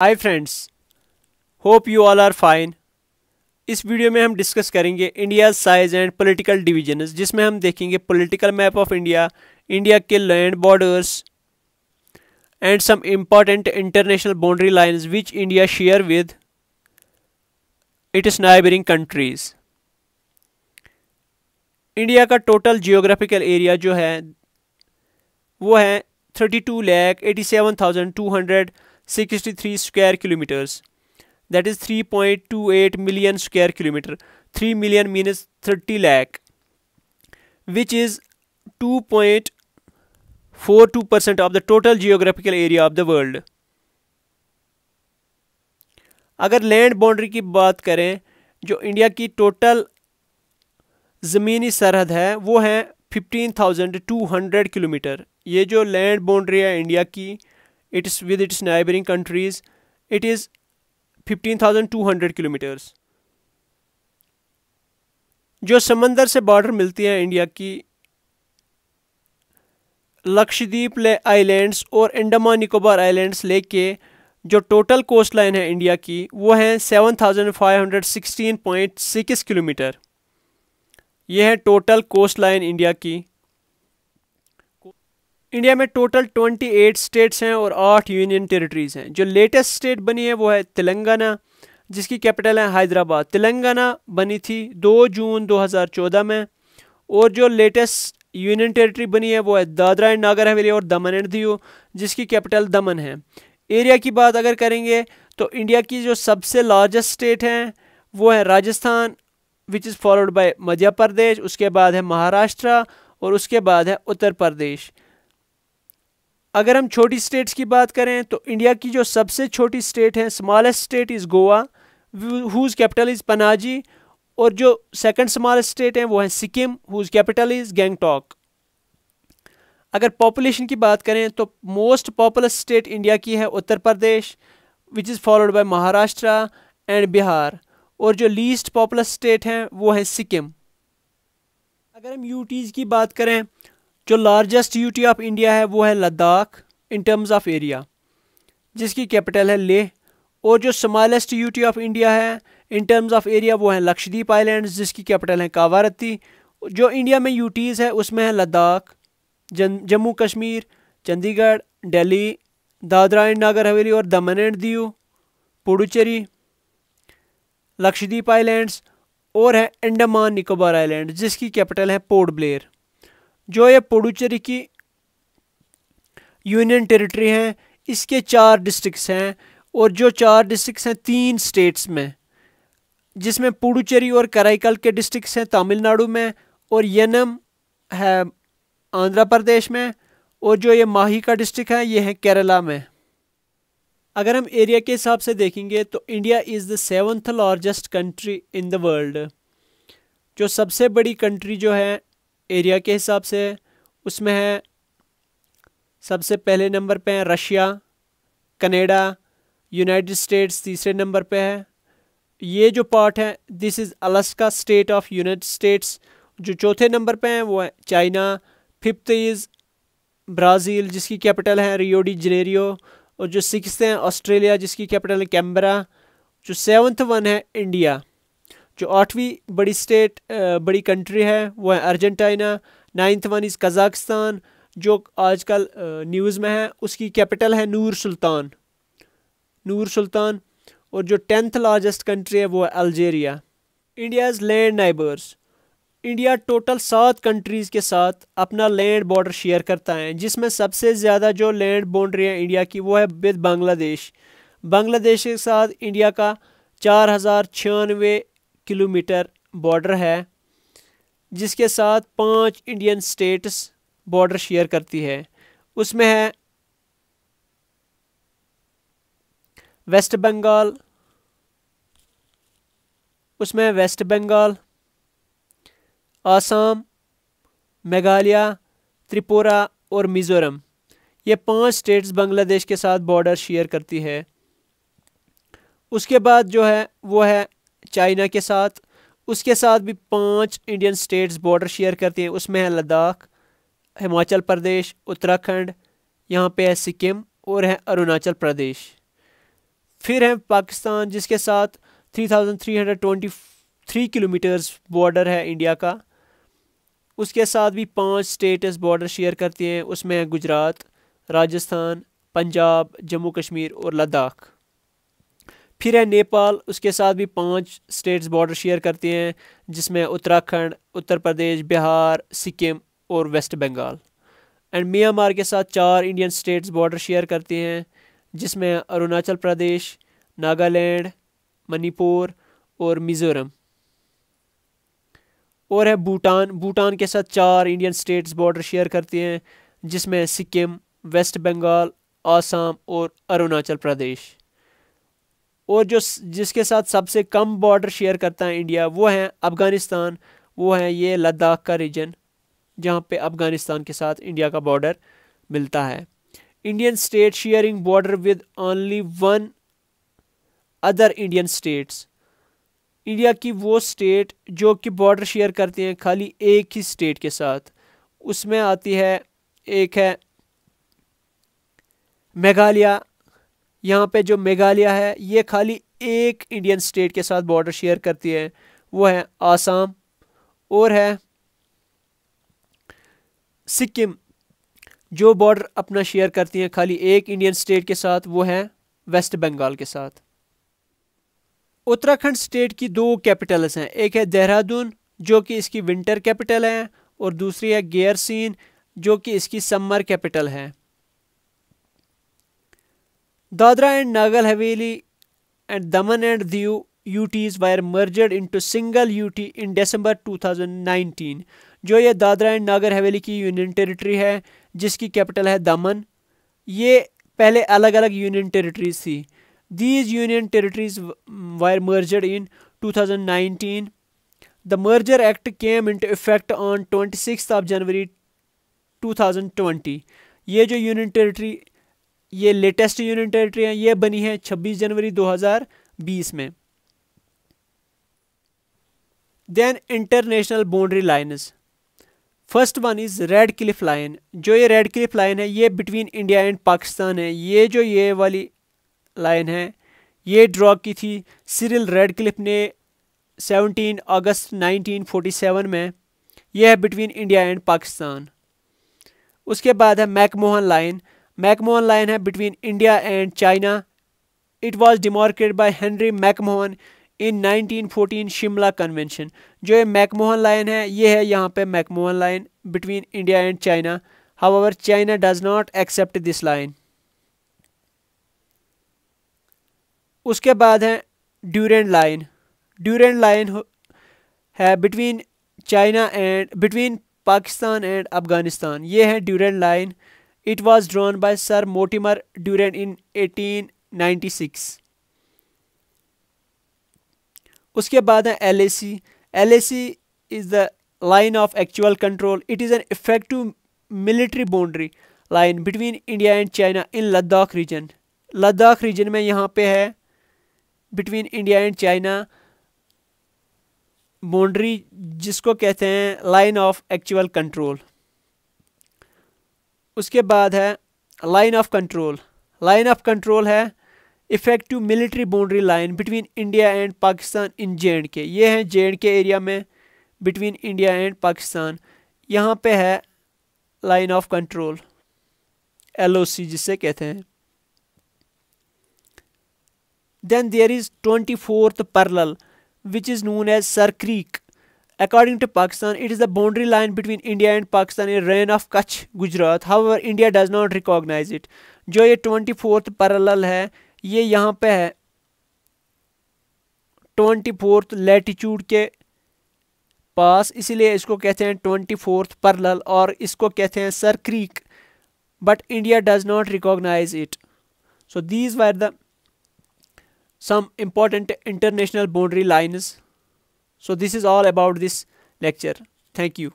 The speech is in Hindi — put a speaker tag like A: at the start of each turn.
A: Hi friends, hope you all are fine. इस वीडियो में हम डिस्कस करेंगे India size and political divisions, जिसमें हम देखेंगे political map of India, India के land borders and some important international boundary lines which India share with its neighbouring countries. India का टोटल जियोग्राफिकल एरिया जो है वो है 32,87,263 square kilometres, that is 3.28 million square kilometer. 3 million means 30 lakh, which is 2.42% of the total geographical area of the world. अगर लैंड बाउंड्री की बात करें, जो इंडिया की टोटल ज़मीनी सरहद है वो है 15,200 किलोमीटर। ये जो लैंड बाउंड्री है इंडिया की, it's with its neighbouring countries, it is 15,200 kilometres. जो समंदर से बॉर्डर मिलती है इंडिया की, लक्षद्वीप आइलैंड्स और अंडमान निकोबार आइलैंड्स लेके जो टोटल कोस्ट लाइन है इंडिया की वो है 7,516.6 किलोमीटर। यह है टोटल कोस्ट लाइन इंडिया की। इंडिया में टोटल 28 स्टेट्स हैं और 8 यूनियन टेरिटरीज हैं। जो लेटेस्ट स्टेट बनी है वो है तेलंगाना, जिसकी कैपिटल है हैदराबाद। तेलंगाना बनी थी 2 जून 2014 में। और जो लेटेस्ट यूनियन टेरिटरी बनी है वो है दादरा एंड नागर हवेली और दमन एंड दीव, जिसकी कैपिटल दमन है। एरिया की बात अगर करेंगे तो इंडिया की जो सबसे लार्जेस्ट स्टेट है वो है Rajasthan, which is followed by Madhya Pradesh, उसके बाद है महाराष्ट्र और उसके बाद है उत्तर प्रदेश। अगर हम छोटी स्टेट्स की बात करें तो इंडिया की जो सबसे छोटी स्टेट है, smallest state is Goa, whose capital is Panaji. और जो सेकंड स्मॉलेस्ट स्टेट है वो है Sikkim, whose capital is Gangtok. अगर पॉपुलेशन की बात करें तो मोस्ट पॉपुलस स्टेट इंडिया की है Uttar Pradesh, which is followed by Maharashtra and Bihar. और जो लीस्ट पॉपुलस स्टेट है वो है सिक्किम। अगर हम यूटीज़ की बात करें, जो लार्जेस्ट यूटी ऑफ इंडिया है वो है Ladakh in terms of area, जिसकी कैपिटल है लेह। और जो स्मॉलेस्ट यूटी ऑफ इंडिया है इन टर्म्स ऑफ एरिया वो है लक्षद्वीप आइलैंड्स, जिसकी कैपिटल है कावारत्ती। जो इंडिया में यूटीज़ है उसमें है लद्दाख, जम्मू कश्मीर, चंडीगढ़, दिल्ली, दादरा एंड नागर हवेली और दमन एंड दीव, पुडुचेरी, लक्षद्वीप आइलैंड्स और है अंडमान निकोबार आइलैंड, जिसकी कैपिटल है पोर्ट ब्लेयर। जो ये पुडुचेरी की यूनियन टेरिटरी हैं, इसके 4 डिस्ट्रिक्ट्स हैं। और जो 4 डिस्ट्रिक्ट्स हैं 3 स्टेट्स में, जिसमें पुडुचेरी और कराईकल के डिस्ट्रिक्ट्स हैं तमिलनाडु में, और यनम है आंध्र प्रदेश में, और जो ये माही का डिस्ट्रिक्ट है ये है केरला में। अगर हम एरिया के हिसाब से देखेंगे तो India is the 7th largest country in the world. जो सबसे बड़ी कंट्री जो है एरिया के हिसाब से उसमें है, सबसे पहले नंबर पे है रशिया, कनाडा, यूनाइटेड स्टेट्स तीसरे नंबर पे है। ये जो पार्ट है this is Alaska state of United states. जो चौथे नंबर पे है वो है चाइना। 5th इज़ ब्राज़ील, जिसकी कैपिटल है रियो डी जनेरियो। और जो 6th है ऑस्ट्रेलिया, जिसकी कैपिटल है कैनबरा। जो 7th वन है इंडिया। जो 8वीं बड़ी स्टेट बड़ी कंट्री है वो है Argentina. 9th one is Kazakhstan, जो आजकल न्यूज़ में है, उसकी कैपिटल है नूर सुल्तान। और जो 10th लार्जेस्ट कंट्री है वो है Algeria. India's land neighbours. India total 7 countries के साथ अपना लैंड बॉर्डर शेयर करता है, जिसमें सबसे ज़्यादा जो लैंड बाउंड्री है इंडिया की वो है विद बांग्लादेश। बांग्लादेश के साथ इंडिया का 4,096 किलोमीटर बॉर्डर है, जिसके साथ 5 इंडियन स्टेट्स बॉर्डर शेयर करती है। उसमें है वेस्ट बंगाल, आसाम, मेघालय, त्रिपुरा और मिज़ोरम। ये 5 स्टेट्स बांग्लादेश के साथ बॉर्डर शेयर करती है। उसके बाद जो है वो है चाइना के साथ, उसके साथ भी 5 इंडियन स्टेट्स बॉर्डर शेयर करती हैं। उसमें है लद्दाख, हिमाचल प्रदेश, उत्तराखंड, यहाँ पे है सिक्किम और है अरुणाचल प्रदेश। फिर है पाकिस्तान जिसके साथ 3323 किलोमीटर्स बॉर्डर है इंडिया का। उसके साथ भी 5 स्टेट्स बॉर्डर शेयर करती हैं, उसमें है गुजरात, राजस्थान, पंजाब, जम्मू कश्मीर और लद्दाख। फिर है नेपाल, उसके साथ भी 5 स्टेट्स बॉर्डर शेयर करती हैं, जिसमें उत्तराखंड, उत्तर प्रदेश, बिहार, सिक्किम और वेस्ट बंगाल। एंड म्यांमार के साथ 4 इंडियन स्टेट्स बॉर्डर शेयर करती हैं, जिसमें अरुणाचल प्रदेश, नागालैंड, मणिपुर और मिज़ोरम। और है भूटान, भूटान के साथ 4 इंडियन स्टेट्स बॉर्डर शेयर करती हैं, जिसमें सिक्किम, वेस्ट बंगाल, आसाम और अरुणाचल प्रदेश। और जिसके साथ सबसे कम बॉर्डर शेयर करता है इंडिया वो है अफ़गानिस्तान। वो है ये लद्दाख का रीजन, जहाँ पे अफ़गानिस्तान के साथ इंडिया का बॉर्डर मिलता है। Indian state sharing border with only 1 other Indian states. India की वो स्टेट जो कि बॉर्डर शेयर करती हैं खाली एक ही स्टेट के साथ, उसमें आती है, एक है मेघालय। यहाँ पे जो मेघालय है ये खाली एक इंडियन स्टेट के साथ बॉर्डर शेयर करती है, वो है आसाम। और है सिक्किम, जो बॉर्डर अपना शेयर करती है खाली एक इंडियन स्टेट के साथ, वो है वेस्ट बंगाल के साथ। उत्तराखंड स्टेट की 2 कैपिटल्स हैं, एक है देहरादून जो कि इसकी विंटर कैपिटल है, और दूसरी है गैरसीन जो कि इसकी समर कैपिटल है। दादरा एंड नागर Haveli and Daman and Diu UTs were merged into single UT in December 2019। जो ये दादरा एंड नागर हवेली की यूनियन टेरिटरी है, जिसकी कैपिटल है दमन, ये पहले अलग अलग यूनियन टेरिटरीज थी। These union territories were merged in 2019. The merger act came into effect on 26th of January 2020. ये जो यूनियन टेरिटरी, ये लेटेस्ट यूनियन टेरिटरी है, ये बनी है 26 जनवरी 2020 में। Then international boundary lines. First one is red Cliff line. जो ये रेड क्लिफ लाइन है ये बिटवीन इंडिया एंड पाकिस्तान है। ये जो ये वाली लाइन है ये ड्रॉ की थी सिरिल रेडक्लिफ ने 17 अगस्त 1947 में। यह है बिटवीन इंडिया एंड पाकिस्तान। उसके बाद है मैकमोहन लाइन। मैकमोहन लाइन है between India and China. It was demarcated by Henry McMahon in 1914 Shimla convention. जो ये मैकमोहन लाइन है ये है यहाँ पे McMahon line between India and China. However China does not accept this line. उसके बाद है ड्यूरेंट लाइन। ड्यूरेंट लाइन है between China and between Pakistan and Afghanistan. ये है Durand line. It was drawn by sir Mortimer Durand in 1896। उसके बाद है LAC। LAC is the line of actual control. It is an effective military boundary line between India and China in Ladakh region. Ladakh region में यहाँ पे है between India and China boundary, जिसको कहते हैं लाइन ऑफ एक्चुअल कंट्रोल। उसके बाद है line of control. Line of control है effective military boundary line between India and Pakistan in JNK। ये है JNK एरिया में बिटवीन इंडिया एंड पाकिस्तान। यहाँ पे है लाइन ऑफ कंट्रोल LOC जिसे कहते हैं। Then there is 24th parallel which is known as Sar Creek. According to Pakistan, it is the boundary line between India and Pakistan in region of Kutch, Gujarat. However, India does not recognize it. जो ये 24th parallel है ये यहाँ पे है 24th लैटिट्यूड के पास, इसीलिए इसको कहते हैं 24th parallel और इसको कहते हैं sir creek. But India does not recognize it. So these were the some important international boundary lines. So this is all about this lecture. Thank you.